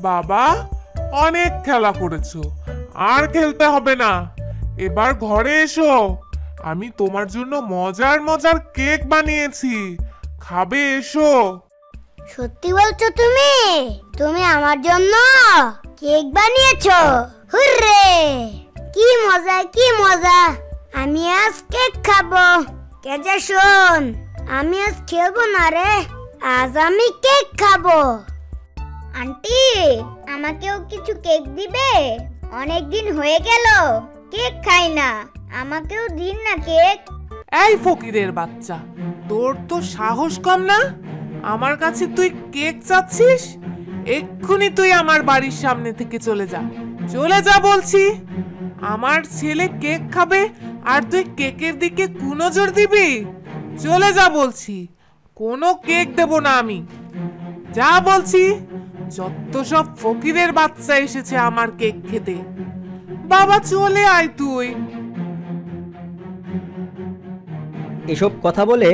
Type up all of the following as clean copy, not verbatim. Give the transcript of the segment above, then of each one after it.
বাবা, অনেক খেলা করেছো, আর খেলতে হবে না। এবার ঘরে এসো, আমি তোমার জন্য মজার মজার কেক বানিয়েছি, খাবে, এসো। সত্যি বলছো তুমি? তুমি আমার জন্য কেক বানিয়েছো? হুররে! কি মজা, কি মজা! আমি আজ কেক খাবো। কেজা শোন, আমি আজ খেলবো না রে, আজ আমি কেক খাবো। আন্টি, আমাকেও কিছু কেক দিবে? অনেকদিন হয়ে গেল কেক খাই না, আমাকেও দিন না কেক। এই ফকিরের বাচ্চা, তোর তো সাহস কম না? আমার কাছে তুই কেক চাচ্ছিস? এক্ষুনি তুই আমার বাড়ির সামনে থেকে চলে যা, চলে যা বলছি। আমার ছেলে কেক খাবে আর তুই কেকের দিকে কুনজর দিবি? চলে যা বলছি, কোনো কেক দেব না আমি, যা বলছি। যত সব ফকিরের বাচ্চা এসেছে আমার কেক খেতে। বাবা, চলে আয় তুই। এসব কথা বলে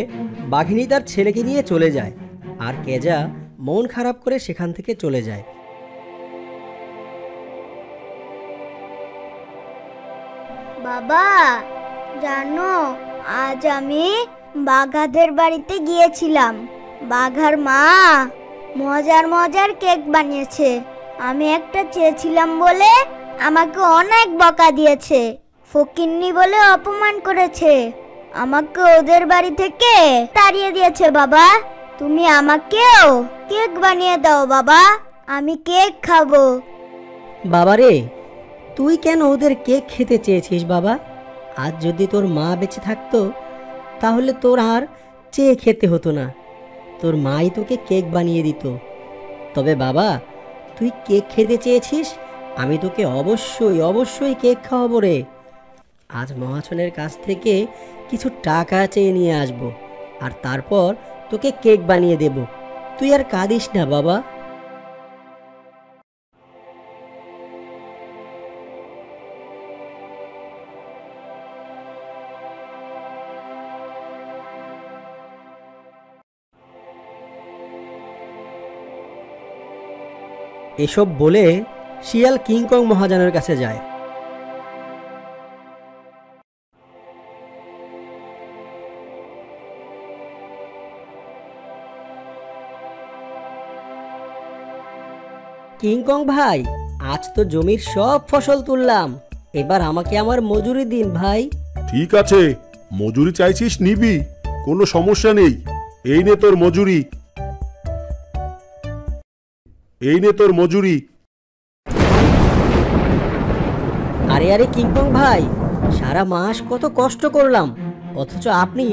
বাঘিনী তার ছেলেকে নিয়ে চলে যায়, আর কেজা মন খারাপ করে সেখান থেকে চলে যায়। বাবা, জানো আজ আমি বাঘাদের বাড়িতে গিয়েছিলাম। বাঘার মা মজার মজার কেক বানিয়েছে। আমি একটা চেয়েছিলাম বলে আমাকে অনেক বকা দিয়েছে, ফকিন্নি বলে অপমান করেছে, আমাকে ওদের বাড়ি থেকে তাড়িয়ে দিয়েছে। বাবা, তুমি আমাকেও কেক বানিয়ে দাও বাবা, আমি কেক খাবো। বাবারে, তুই কেন ওদের কেক খেতে চেয়েছিস বাবা? আজ যদি তোর মা বেঁচে থাকতো তাহলে তোর আর চেয়ে খেতে হতো না, তোর মাই তোকে কেক বানিয়ে দিত। তবে বাবা, তুই কেক খেতে চেয়েছিস, আমি তোকে অবশ্যই অবশ্যই কেক খাওয়াবো রে। আজ মহাজনের কাছ থেকে কিছু টাকা চেয়ে নিয়ে আসবো, আর তারপর তোকে কেক বানিয়ে দেব। তুই আর কাঁদিস না বাবা। এসব বলে শিয়াল কিংকং মহাজনের কাছে যায়। কিংকং ভাই, আজ তো জমির সব ফসল তুললাম, এবার আমাকে আমার মজুরি দিন ভাই। ঠিক আছে, মজুরি চাইছিস নিবি, কোনো সমস্যা নেই। এই নে তোর মজুরি, এই নে তোর মজুরি। আরে আরে কিংকং ভাই, সারা মাস কত কষ্ট করলাম, অথচ আপনি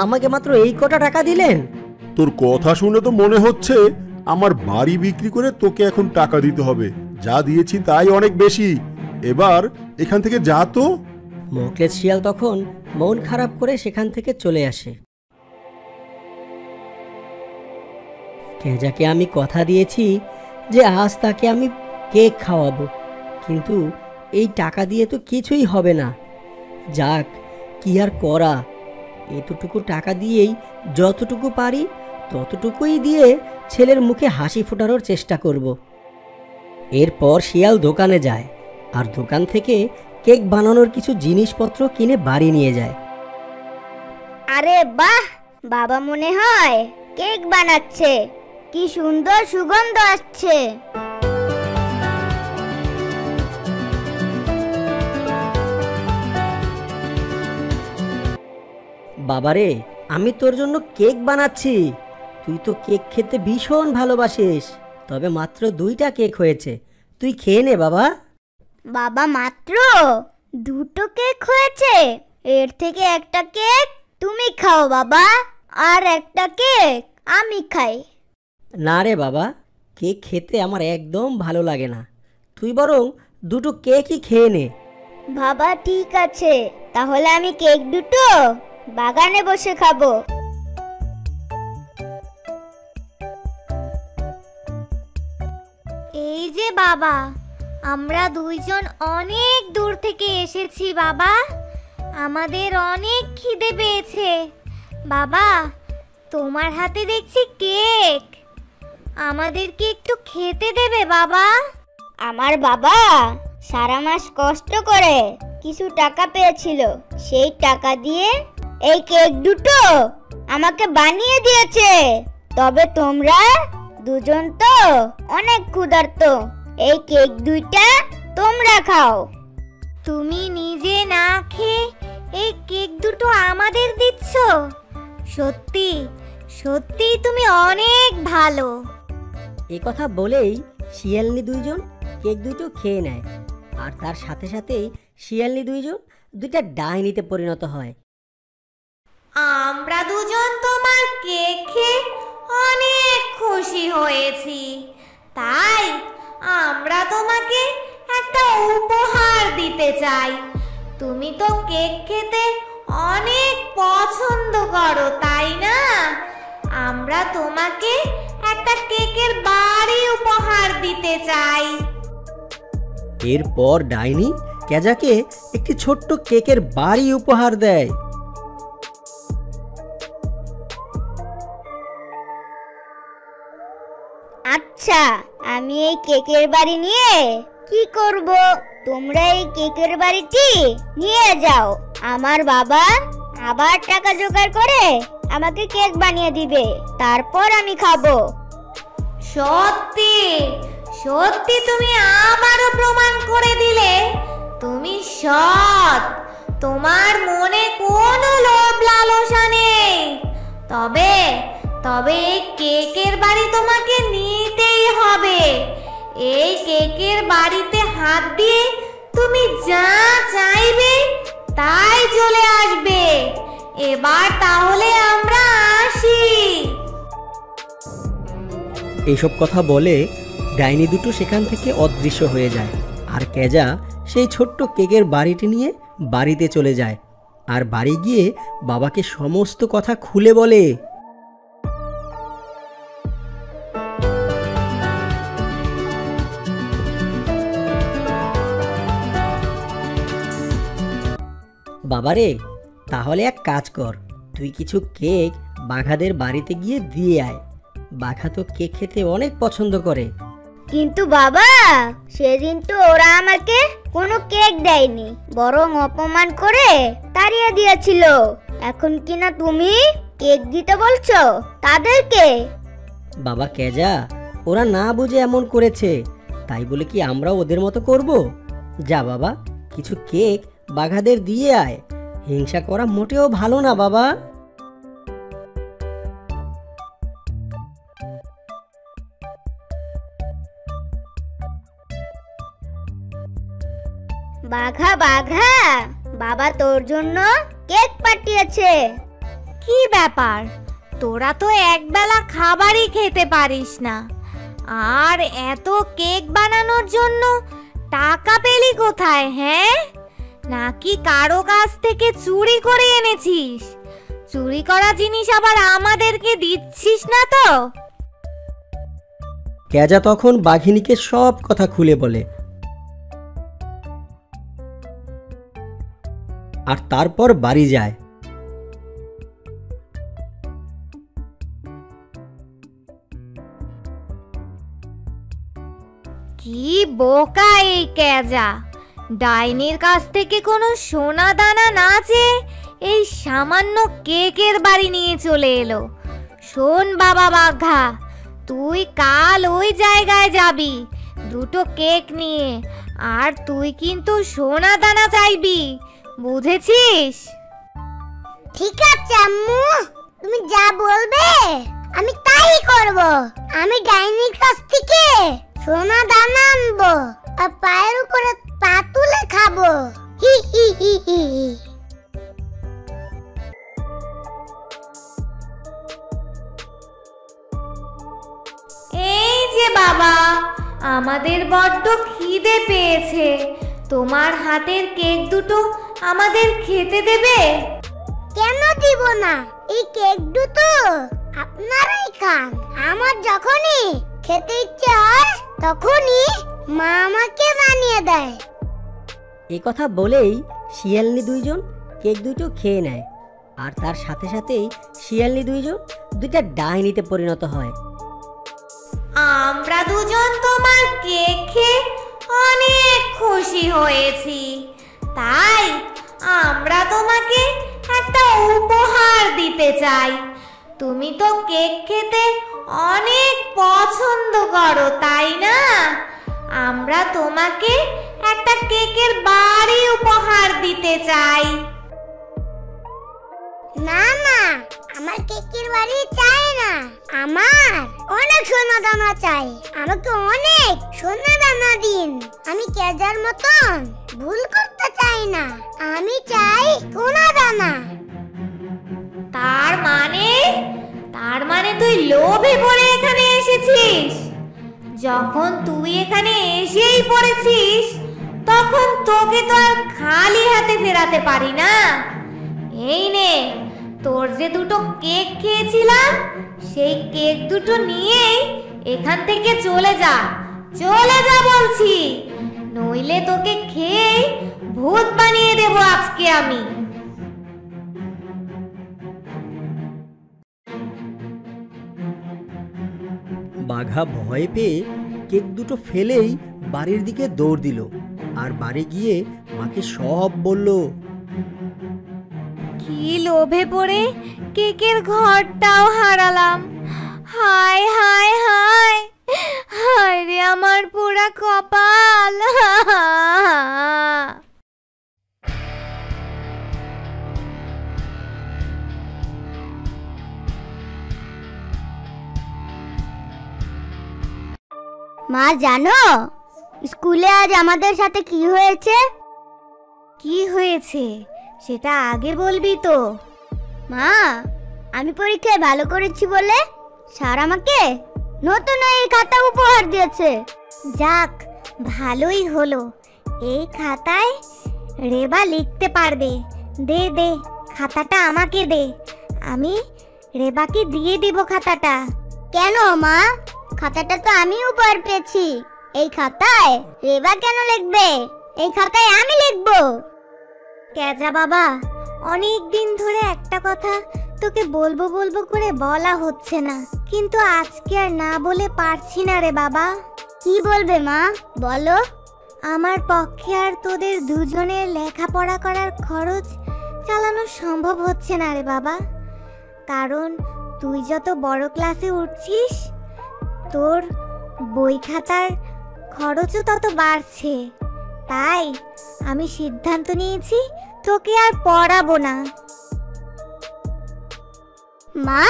আমাকে মাত্র এই কটা টাকা দিলেন? তোর কথা শুনে তো মনে হচ্ছে আমার বাড়ি বিক্রি করে তোকে এখন টাকা দিতে হবে। যা দিয়েছি তাই অনেক বেশি, এবার এখান থেকে যা তো। মোকলেশ শিয়াল তখন মন খারাপ করে সেখান থেকে চলে আসে। কেজাকে আমি কথা দিয়েছি যে আজ তাকে আমি কেক খাওয়াবো, কিন্তু এই টাকা দিয়ে তো কিছুই হবে না। যাক, কি আর করা, এতটুকু টাকা দিয়েই যতটুকু পারি ততটুকুই দিয়ে ছেলের মুখে হাসি ফোটানোর চেষ্টা করব। এরপর শিয়াল দোকানে যায়, আর দোকান থেকে কেক বানানোর কিছু জিনিসপত্র কিনে বাড়ি নিয়ে যায়। আরে বাহ, বাবা মনে হয় কেক বানাচ্ছে, কি সুন্দর সুগন্ধ আসছে। বাবারে, আমি তোর জন্য কেক বানাচ্ছি, তুই তো কেক খেতে ভীষণ ভালোবাসিস। তবে মাত্র 2টা কেক হয়েছে, তুই খেয়ে নে বাবা। বাবা, মাত্র 2টো কেক হয়েছে? এর থেকে একটা কেক তুমি খাও বাবা, আর একটা কেক আমি খাই। না রে বাবা, কেক খেতে আমার একদম ভালো লাগে না, তুই বরং 2টো কেকই খেয়ে নে। বাবা ঠিক আছে, তাহলে আমি কেক 2টো বাগানে বসে খাবো। এই যে বাবা, আমরা দুইজন অনেক দূর থেকে এসেছি বাবা, আমাদের অনেক খিদে পেয়েছে। বাবা, তোমার হাতে দেখছি কেক, আমাদেরকে একটু খেতে দেবে বাবা? আমার বাবা সারা মাস কষ্ট করে কিছু টাকা পেয়েছিল, সেই টাকা দিয়ে এই কেক দুটো আমাকে বানিয়ে দিয়েছে। তবে তোমরা দুজন তো অনেক ক্ষুধার্ত, এই কেক দুইটা তোমরা খাও। তুমি নিজে না খেয়ে এই কেক দুটো আমাদের দিচ্ছ? সত্যি সত্যি তুমি অনেক ভালো। এ কথা বলেই শিয়ালনি দুইজন কেক দুটো খেয়ে নেয়, আর তার সাথে সাথেই শিয়ালনি দুইজন দুইটা ডাইনিতে পরিণত হয়। আমরা দুজন তোমার কেক খেয়ে অনেক খুশি হয়েছি, তাই আমরা তোমাকে একটা উপহার দিতে চাই। তুমি তো কেক খেতে অনেক পছন্দ করো, তাই না? আমরা তোমাকে একটা কেকের বাড়ি উপহার দিতে চাই। এরপর ডাইনি কেজাকে একটি ছোট্ট কেকের বাড়ি উপহার দেয়। আচ্ছা, আমি এই কেকের বাড়ি নিয়ে কি করব? তোমরা এই কেকের বাড়িটি নিয়ে যাও। আমার বাবা আবার টাকা জোগাড় করে আমাকে কেক বানিয়ে দিবে, তারপর আমি খাবো। সত্যি সত্যি তুমি আবারও প্রমাণ করে দিলে তুমি সৎ, তোমার মনে কোনো লোভ লালসা নেই। তবে তবে এই কেকের বাড়ি তোমাকে নিতেই হবে। এই কেকের বাড়িতে হাত দিয়ে তুমি যা চাইবে তাই চলে আসবে। এবার তাহলে আমরা আসি। এইসব কথা বলে ডাইনি দুটো সেখান থেকে অদৃশ্য হয়ে যায়, আর কেজা সেই ছোট্ট কেকের বাড়িটি নিয়ে বাড়িতে চলে যায়, আর বাড়ি গিয়ে বাবাকে সমস্ত কথা খুলে বলে। বাবারে, তাহলে এক কাজ কর, তুই কিছু কেক বাঘাদের বাড়িতে গিয়ে দিয়ে আয়। বাঘা তো কেক খেতে অনেক পছন্দ করে। কিন্তু বাবা, সেদিন তো ওরা আমাকে কোনো কেক দেয়নি, বরং অপমান করে তাড়িয়ে দিয়েছিল। এখন কিনা তুমি কেক দিতে বলছো তাদেরকে? বাবা কেজা, ওরা না বুঝে এমন করেছে, তাই বলে কি আমরা ওদের মতো করব? যা বাবা, কিছু কেক বাঘাদের দিয়ে আয়। হিংসা করা মোটেও ভালো না বাবা। বাঘা বাঘা, বাবা তোর জন্য কেক পাঠিয়েছে। কি ব্যাপার, তোরা তো একবেলা খাবারই খেতে পারিস না, আর এত কেক বানানোর জন্য টাকা পেলি কোথায়? হ্যাঁ, নাকি কারো কাছ থেকে চুরি করে এনেছিস? চুরি করা জিনিস আবার আমাদেরকে দিচ্ছিস না তো? কেজা তখন বাঘিনীকে সব কথা খুলে বলে, আর তারপর বাড়ি যায়। কি বোকা এই কেজা, ডাইনির কাছ থেকে কোনো সোনা দানা না চেয়ে এই সামান্য কেকের বাড়ি নিয়ে চলে এলো। শোন বাবা বাঘা, তুই কাল ওই জায়গায় যাবি দুটো কেক নিয়ে, আর তুই কিন্তু সোনা দানা চাইবি, বুঝেছিস? ঠিক আছে আম্মু, তুমি যা বলবে আমি তাই করব। আমি ডাইনির কাছ থেকে সোনা দানা আনবো, আর পায়ের উপরে পা তুলে খাবো। হি হি হি হি হি। এই যে বাবা, আমাদের বড্ড খিদে পেয়েছে, তোমার হাতের কেক দুটো আমাদের খেতে দেবে? কেন দিব না? এই কেক দুটো আপনারাই খান। আমার যখনই খেতে ইচ্ছে হয় তখনই মা আমাকে বানিয়ে দেয়। এই কথা বলেই শিয়ালনি দুইজন কেক দুটো খেয়ে নেয়, আর তার সাথে সাথেই শিয়ালনি দুইজন দুইটা ডাইনিতে পরিণত হয়। আমরা দুজন তোমার কেক খেয়ে অনেক খুশি হয়েছি, তাই আমরা তোমাকে একটা উপহার দিতে চাই। তুমি তো কেক খেতে অনেক পছন্দ করো, তাই না? আমরা তোমাকে একটা কেকের বাড়ি উপহার দিতে চাই। না না, আমার কেকের বাড়ি চাই না, আমার অনেক সোনা দানা চাই। আমাকে অনেক সোনা দানা দিন। আমি কেজার মতন ভুল করতে চাই না, আমি চাই সোনা দানা। তার মানে তুই লোভে পড়ে এখানে এসেছিস? যখন তুই এখানে এসেই পড়েছিস, তখন তোকে তো আর খালি হাতে ফেরাতে পারি না। এই নে, তোর যে দুটো কেক খেয়েছিলাম, সেই কেক দুটো নিয়েই এখান থেকে চলে যা বলছি, নইলে তোকে খেয়ে ভূত বানিয়ে দেব আজকে আমি। বাঘা ভয় পেয়ে কেক দুটো ফেলেই বাড়ির দিকে দৌড় দিল, আর বাড়ি গিয়ে মাকে সব বলল। কি লোভে পড়ে কেকের ঘরটাও হারালাম। হায় হায় হায়, হায় রে আমার পোড়া কপাল। মা জানো, স্কুলে আজ আমাদের সাথে কি হয়েছে? কি হয়েছে সেটা আগে বলবি তো। মা, আমি পরীক্ষায় ভালো করেছি বলে স্যার আমাকে নতুন এই খাতা উপহার দিয়েছে। যাক, ভালোই হলো। এই খাতায় রেবা লিখতে পারবে। দে দে, খাতাটা আমাকে দে, আমি রেবাকে দিয়ে দিব খাতাটা। কেন মা? খাতাটা তো আমি উপহার পেয়েছি। এই খাতায় রেবা কেন লিখবে? এই খাতায় আমি লিখবো। কেজা বাবা, অনেক দিন ধরে একটা কথা তোকে বলবো বলবো করে বলা হচ্ছে না, কিন্তু আজকে আর না বলে পারছি না রে বাবা। কি বলবে মা, বলো। আমার পক্ষে আর তোদের দুজনের লেখাপড়া করার খরচ চালানো সম্ভব হচ্ছে না রে বাবা, কারণ তুই যত বড় ক্লাসে উঠছিস, তোর বই খাতার খরচও তত বাড়ছে। তাই আমি সিদ্ধান্ত নিয়েছি তোকে আর পড়াবো না। মা,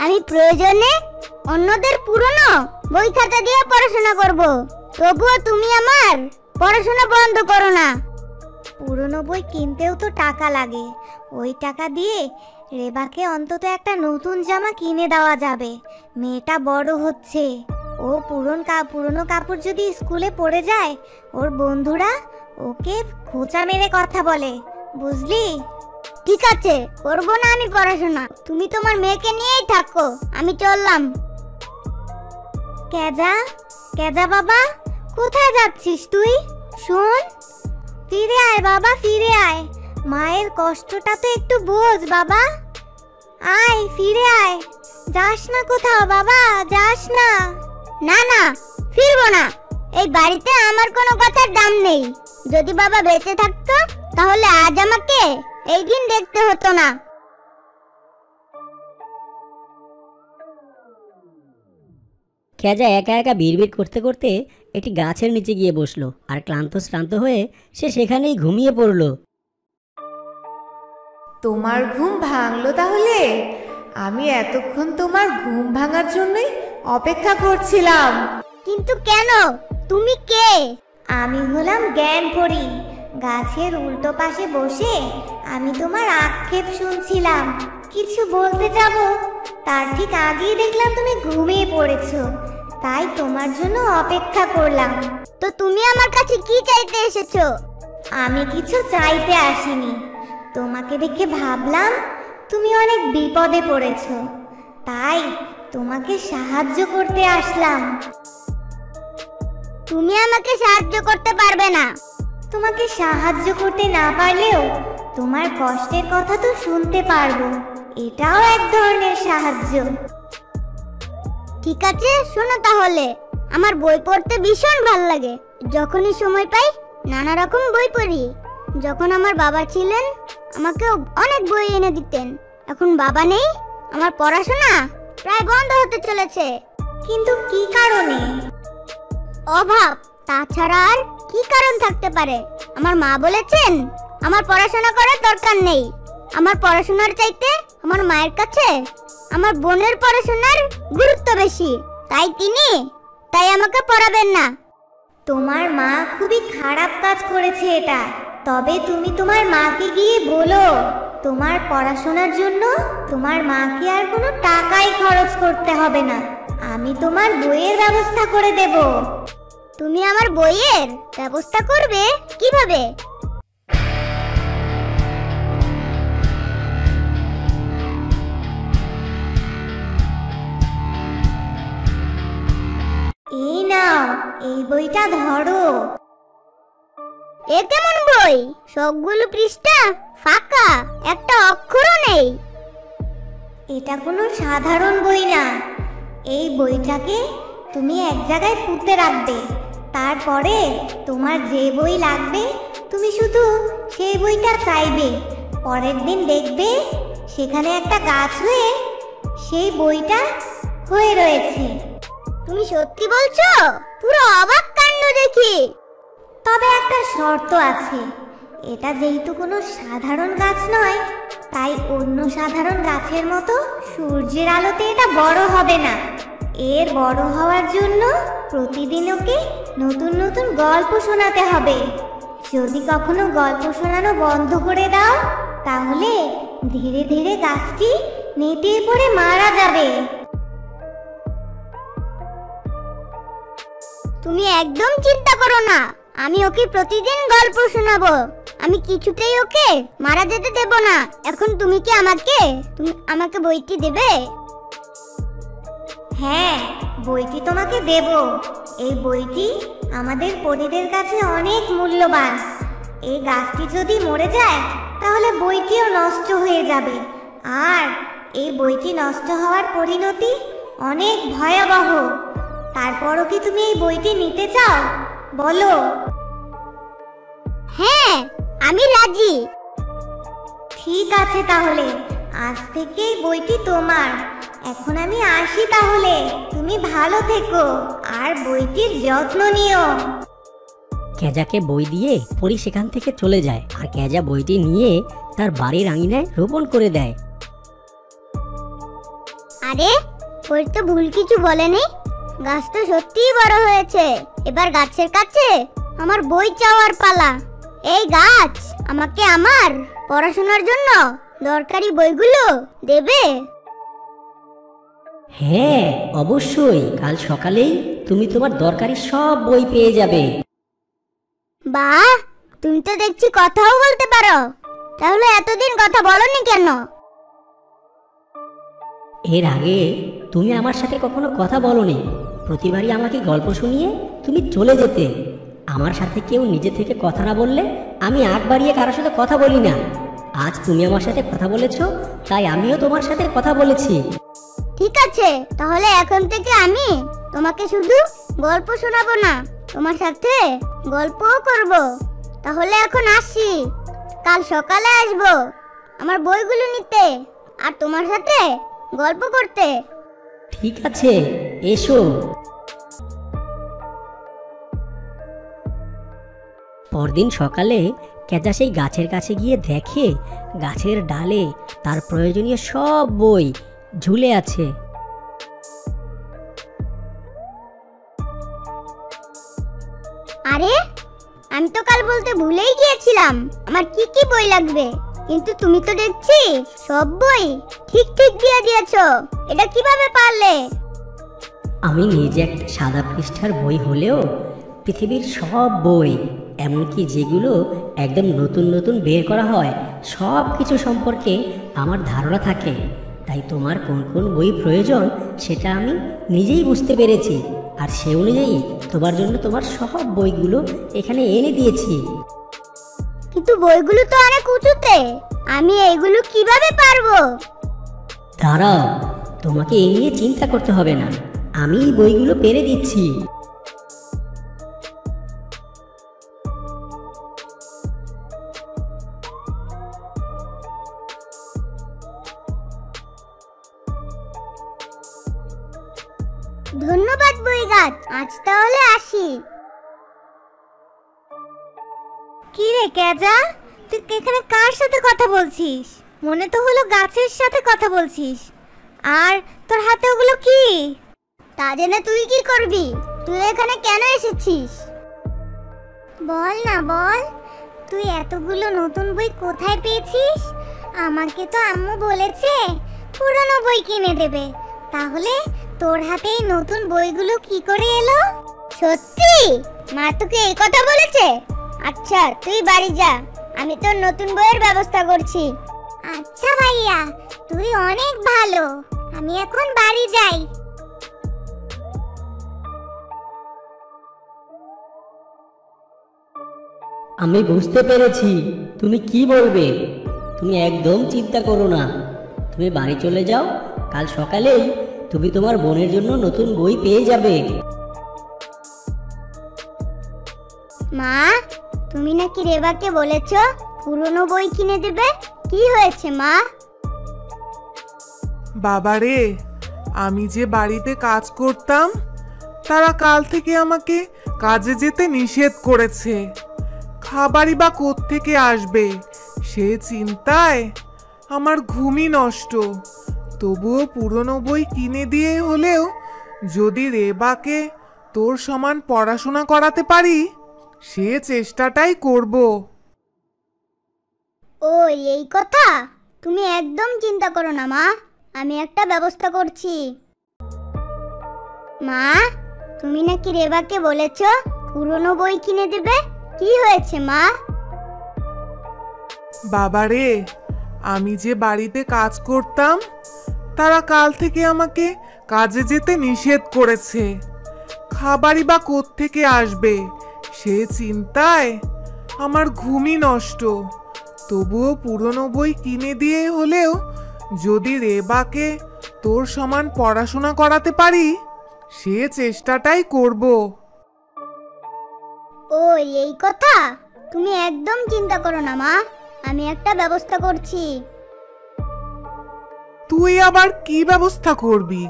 আমি প্রয়োজনে অন্যদের পুরনো বই খাতা দিয়ে পড়াশোনা করব, তবুও তুমি আমার পড়াশোনা বন্ধ করো না। পুরনো বই কিনতেও তো টাকা লাগে, ওই টাকা দিয়ে রেবাকে অন্তত একটা নতুন জামা কিনে দেওয়া যাবে। মেয়েটা বড় হচ্ছে, ও পুরনো কাপড় যদি স্কুলে পড়ে যায়, ওর বন্ধুরা ওকে খোঁচা মেরে কথা বলে, বুঝলি? ঠিক আছে, করবো না আমি পড়াশোনা, তুমি তোমার মেয়েকে নিয়েই থাকো, আমি চললাম। কেজা বাবা, কোথায় যাচ্ছিস তুই? শোন, ফিরে আয় বাবা, ফিরে আয়। মায়ের কষ্টটা তো একটু বোঝ বাবা। আয়, ফিরে আয়, যাস না কোথাও বাবা, যাস না। না না, ফিরবো না। এই বাড়িতে আমার কোনো কথার দাম নেই। যদি বাবা বেঁচে থাকতো, তাহলে আজ আমাকে এই দিন দেখতে হতো না। খেজা একা একা বিড়বিড় করতে করতে একটি গাছের নিচে গিয়ে বসলো, আর ক্লান্ত হয়ে সে সেখানেই ঘুমিয়ে পড়ল। তোমার ঘুম ভাঙলো তাহলে? আমি এতক্ষণ তোমার ঘুম ভাঙার জন্যই অপেক্ষা করছিলাম। কিন্তু কেন? তুমি কে? আমি হলাম জ্ঞানপরী। গাছের উল্টো পাশে বসে আমি তোমার আক্ষেপ শুনছিলাম। কিছু বলতে যাব, তার ঠিক আগেই দেখলাম তুমি ঘুমিয়ে পড়েছো, তাই তোমার জন্য অপেক্ষা করলাম। তো তুমি আমার কাছে কি চাইতে এসেছো? আমি কিছু চাইতে আসিনি, তোমাকে দেখে ভাবলাম তুমি অনেক বিপদে পড়েছো, তাই তোমাকে সাহায্য করতে আসলাম। তুমি আমাকে সাহায্য করতে পারবে না। তোমাকে সাহায্য করতে না পারলেও তোমার কষ্টের কথা তো শুনতে পারবো, এটাও এক ধরনের সাহায্য। ঠিক আছে, শোনো তাহলে। আমার বই পড়তে ভীষণ ভালো লাগে। যখনই সময় পাই নানা রকম বই পড়ি। যখন আমার বাবা ছিলেন আমাকে অনেক বই এনে দিতেন। এখন বাবা নেই, আমার পড়াশোনা প্রায় বন্ধ হতে চলেছে। কিন্তু কি কারণে? অভাব, তাছাড়া আর কি কারণ থাকতে পারে? আমার মা বলেছেন আমার পড়াশোনা করার দরকার নেই। আমার পড়াশোনার চাইতে আমার মায়ের কাছে আমার বোনের পড়াশোনার গুরুত্ব বেশি। তাই আমাকে পড়াবেন না। তোমার মা খুবই খারাপ কাজ করেছে এটা। তবে তুমি তোমার মাকে গিয়ে বলো তোমার পড়াশোনার জন্য তোমার মাকে আর কোনো টাকাই খরচ করতে হবে না। আমি তোমার বইয়ের ব্যবস্থা করে দেব। তুমি আমার বইয়ের ব্যবস্থা করবে কিভাবে? এই নাও, এই বইটা ধরো। এ কেমন বই? সবগুলো পৃষ্ঠা ফাঁকা, একটা অক্ষরও নেই। এটা কোনো সাধারণ বই না। এই বইটাকে তুমি এক জায়গায় পুঁতে রাখবে। তারপরে তোমার যে বই লাগবে তুমি শুধু সেই বইটা চাইবে। পরের দিন দেখবে সেখানে একটা গাছ হয়ে সেই বইটা হয়ে রয়েছে। তুমি সত্যি বলছো? পুরো অবাক কাণ্ড দেখি। তবে একটা শর্ত আছে। এটা যেহেতু কোনো সাধারণ গাছ নয়, তাই অন্য সাধারণ গাছের মতো সূর্যের আলোতে এটা বড় হবে না। এর বড় হওয়ার জন্য প্রতিদিন ওকে নতুন নতুন গল্প শোনাতে হবে। যদি কখনো গল্প শোনানো বন্ধ করে দাও তাহলে ধীরে ধীরে গাছটি নেতিয়ে পড়ে মারা যাবে। তুমি একদম চিন্তা করো না, আমি ওকে প্রতিদিন গল্প শোনাবো। আমি কিছুতেই ওকে মারা যেতে দেব না। এখন তুমি আমাকে বইটি দেবে? হ্যাঁ, বইটি তোমাকে দেব। এই বইটি আমাদের পরীদের কাছে অনেক মূল্যবান। এই গাছটি যদি মরে যায় তাহলে বইটিও নষ্ট হয়ে যাবে। আর এই বইটি নষ্ট হওয়ার পরিণতি অনেক ভয়াবহ। তারপরও কি তুমি এই বইটি নিতে চাও? বলো। হ্যাঁ, আমি রাজি। ঠিক আছে, তাহলে আজ থেকে এই বইটি তোমার। এখন আমি আসি তাহলে। তুমি ভালো থেকো আর বইটির যত্ন নিও। ক্যাজাকে বই দিয়ে পরি সেখান থেকে চলে যায় আর ক্যাজা বইটি নিয়ে তার বাড়ির আঙিনায় রোপণ করে দেয়। আরে, ওর তো ভুল কিছু বলেনি। গাছ তো সত্যিই বড় হয়েছে। এবার গাছের কাছে আমার বই চাওয়ার পালা। এই গাছ আমাকে আমার পড়াশোনার জন্য দরকারি বইগুলো দেবে? হ্যাঁ, অবশ্যই। কাল সকালেই তুমি তোমার দরকারি সব বই পেয়ে যাবে। বাহ, তুমি তো দেখছি কথাও বলতে পারো। তাহলে এতদিন কথা বলনি কেন? এর আগে তুমি আমার সাথে কখনো কথা বলোনি। প্রতিবারই আমাকে গল্প শুনিয়ে তুমি চলে যেতে। আমার সাথে কেউ নিজে থেকে কথা না বললে আমি আগ বাড়িয়ে কারোর সাথে কথা বলি না। আজ তুমি আমার সাথে কথা বলেছো, তাই আমিও তোমার সাথে কথা বলেছি। ঠিক আছে, তাহলে এখন থেকে আমি তোমাকে শুধু গল্প শোনাবো না, তোমার সাথে গল্পও করব। তাহলে এখন আসি। কাল সকালে আসবো আমার বইগুলো নিতে আর তোমার সাথে গল্প করতে। ঠিক আছে, এসো। পরদিন সকালে ক্যাজা সেই গাছের কাছে গিয়ে দেখে গাছের ডালে তার প্রয়োজনীয় সব বই ঝুলে আছে। আরে, আমি তো কাল বলতে ভুলেই গিয়েছিলাম আমার কি কি বই লাগবে। কিন্তু তুমি তো দেখছি সব বই ঠিক ঠিক দিয়ে দিয়েছো। এটা কিভাবে পারলে? আমি নিজে একটা সাদা পৃষ্ঠার বই হলেও পৃথিবীর সব বই, এমনকি যেগুলো একদম নতুন নতুন বের করা হয়, সব কিছু সম্পর্কে আমার ধারণা থাকে। তাই তোমার কোন কোন বই প্রয়োজন সেটা আমি নিজেই বুঝতে পেরেছি। আর সে অনুযায়ী তোমার জন্য তোমার সব বইগুলো এখানে এনে দিয়েছি। কিন্তু বইগুলো তো অনেক উঁচুতে, আমি এইগুলো কিভাবে পারবো? দাঁড়াও, তোমাকে এই নিয়ে চিন্তা করতে হবে না। আমি এই বইগুলো পেরে দিচ্ছি। ধন্যবাদ বই গাছ, আজ তাহলে আসি। কি রে কেজা, তুই এখানে কার সাথে কথা বলছিস? মনে তো হলো গাছের সাথে কথা বলছিস। আর তোর হাতে ওগুলো কি? তা জেনে তুই কি করবি? তুই এখানে কেন এসেছিস? বল না বল, তুই এতগুলো নতুন বই কোথায় পেয়েছিস? আমাকে তো আম্মু বলেছে পুরনো বই কিনে দেবে। তাহলে তোর হাতে এই নতুন বইগুলো কি করে এলো? সত্যি? মা তোকে এই কথা বলেছে? আচ্ছা তুই বাড়ি যা, আমি তোর নতুন বইয়ের ব্যবস্থা করছি। আচ্ছা ভাইয়া, তুই অনেক ভালো। আমি এখন বাড়ি যাই। আমি বুঝতে পেরেছি তুমি কি বলবে। তুমি একদম চিন্তা করো না, তুমি বাড়ি চলে যাও। কাল সকালেই তুমি তোমার বোনের জন্য নতুন বই পেয়ে যাবে। মা, তুমি নাকি রেবাকে বলেছো পুরনো বই কিনে দেবে? কি হয়েছে মা? বাবারে, আমি যে বাড়িতে কাজ করতাম তারা কাল থেকে আমাকে কাজে যেতে নিষেধ করেছে। খাবারই বা কোত্থেকে আসবে সে চিন্তায় আমার ঘুমই নষ্ট। তবুও পুরনো বই কিনে দিয়ে হলেও যদি রেবাকে তোর সমান পড়াশোনা করাতে পারি সে চেষ্টাটাই করব। ও এই কথা? তুমি একদম চিন্তা করো না মা, আমি একটা ব্যবস্থা করছি। মা, তুমি নাকি রেবাকে বলেছো পুরনো বই কিনে দেবে? কি হয়েছে মা? বাবারে, আমি যে বাড়িতে কাজ করতাম তারা কাল থেকে আমাকে কাজে যেতে নিষেধ করেছে। খাবারই বা কোত্থেকে আসবে সে চিন্তায় আমার ঘুমই নষ্ট। তবুও পুরনো বই কিনে দিয়ে হলেও যদি রেবাকে তোর সমান পড়াশোনা করাতে পারি সে চেষ্টাটাই করব। ও এই কথা? তুমি একদম চিন্তা করো না মা, আমি একটা ব্যবস্থা করছি। তুই আবার কি ব্যবস্থা করবি?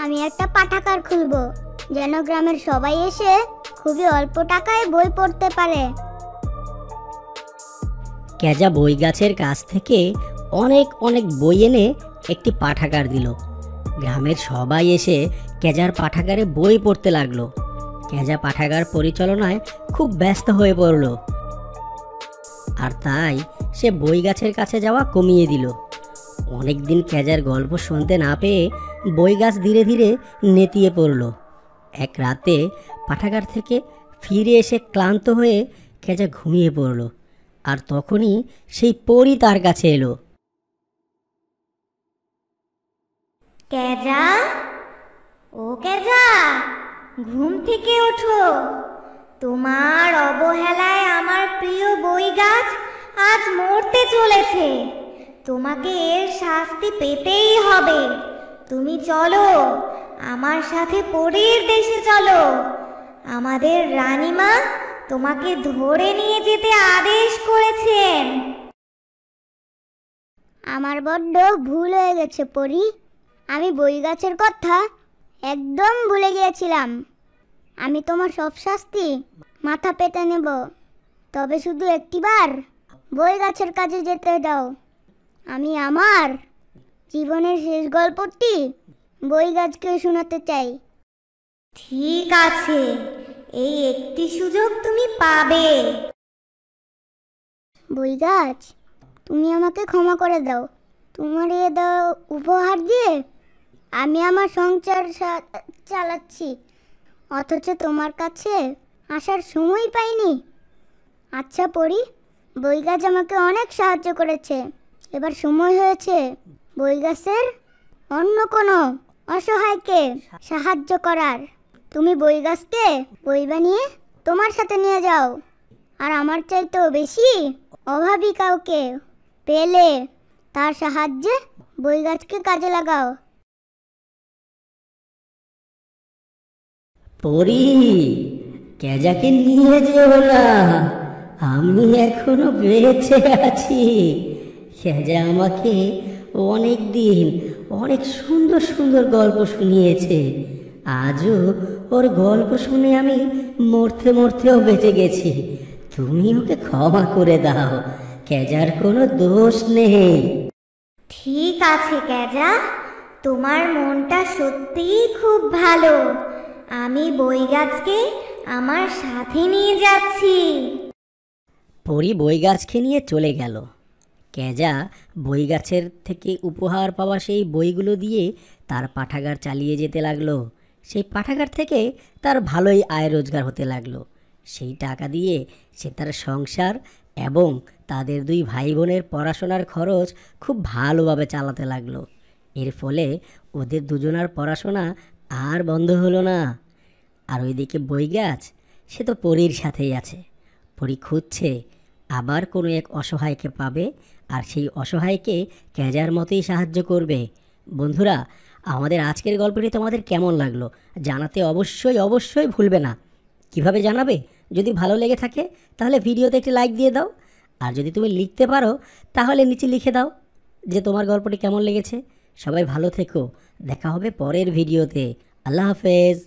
আমি একটা পাঠাগার খুলবো, যেন গ্রামের সবাই এসে খুবই অল্প টাকায় বই পড়তে পারে। কেজা বই গাছের কাছ থেকে অনেক অনেক বই এনে একটি পাঠাগার দিল। গ্রামের সবাই এসে কেজার পাঠাগারে বই পড়তে লাগলো। কেজা পাঠাগার পরিচালনায় খুব ব্যস্ত হয়ে পড়ল, আর তাই সে বই গাছের কাছে যাওয়া কমিয়ে দিল। অনেকদিন কেজার গল্প শুনতে না পেয়ে বই গাছ ধীরে ধীরে নেতিয়ে পড়ল। এক রাতে পাঠাগার থেকে ফিরে এসে ক্লান্ত হয়ে কেজা ঘুমিয়ে পড়ল। আর তখনই সেই পরী তার কাছে এলো। কেজা, ও কেজা, ঘুম থেকে ওঠো। তোমার অবহেলায় আমার প্রিয় বই গাছ আজ মরতে চলেছে। তোমাকে এর শাস্তি পেতেই হবে। তুমি চলো, আমার সাথে পরীর দেশে চলো। আমাদের রানীমা তোমাকে ধরে নিয়ে যেতে আদেশ করেছেন। আমার বড্ড ভুল হয়ে গেছে পরি, আমি বই গাছের কথা একদম ভুলে গিয়েছিলাম। আমি তোমার সব শাস্তি মাথা পেতে নেব, তবে শুধু একটিবার বই গাছের কাজে যেতে দাও। আমি আমার জীবনের শেষ গল্পটি বই গাছকে শোনাতে চাই। ঠিক আছে, এই একটি সুযোগ তুমি পাবে। বই গাছ, তুমি আমাকে ক্ষমা করে দাও। তোমার এ দাও উপহার দিয়ে আমি আমার সংসার চালাচ্ছি, অথচ তোমার কাছে আসার সময় পাইনি। আচ্ছা পরি, বই গাছ আমাকে অনেক সাহায্য করেছে। এবার সময় হয়েছে বই গাছের অন্য কোনো অসহায়কে সাহায্য করার। তুমি বই গাছকে বই বানিয়ে তোমার সাথে নিয়ে যাও, আর আমার চাইতেও বেশি অভাবী কাউকে পেলে তার সাহায্যে বই গাছকে কাজে লাগাও। পরি, কেজাকে নিয়ে যেও না, আমি এখনো বেঁচে আছি। কেজা আমাকে অনেক দিন অনেক সুন্দর সুন্দর গল্প শুনিয়েছে। আজও ওর গল্প শুনে আমি মরতে মরতেও বেঁচে গেছি। তুমি ওকে ক্ষমা করে দাও, কেজার কোনো দোষ নেই। ঠিক আছে কেজা, তোমার মনটা সত্যিই খুব ভালো। আমি বই গাছকে আমার সাথে নিয়ে যাচ্ছি। পরি বই গাছকে নিয়ে চলে গেল। কেজা বই গাছের থেকে উপহার পাওয়া সেই বইগুলো দিয়ে তার পাঠাগার চালিয়ে যেতে লাগলো। সেই পাঠাগার থেকে তার ভালোই আয় রোজগার হতে লাগলো। সেই টাকা দিয়ে সে তার সংসার এবং তাদের দুই ভাই বোনের পড়াশোনার খরচ খুব ভালোভাবে চালাতে লাগলো। এর ফলে ওদের দুজনার পড়াশোনা আর বন্ধ হলো না। আর ওইদিকে বই গাছ, সে তো পরীর সাথেই আছে। পরী খুঁজছে আবার কোনো এক অসহায়কে পাবে, আর সেই অসহায়কে কেজার মতোই সাহায্য করবে। বন্ধুরা, আমাদের আজকের গল্পটি তোমাদের কেমন লাগলো জানাতে অবশ্যই অবশ্যই ভুলবে না। কিভাবে জানাবে? যদি ভালো লেগে থাকে তাহলে ভিডিওতে একটি লাইক দিয়ে দাও, আর যদি তুমি লিখতে পারো তাহলে নিচে লিখে দাও যে তোমার গল্পটি কেমন লেগেছে। সবাই ভালো থেকো, দেখা হবে পরের ভিডিওতে। আল্লাহ হাফেজ।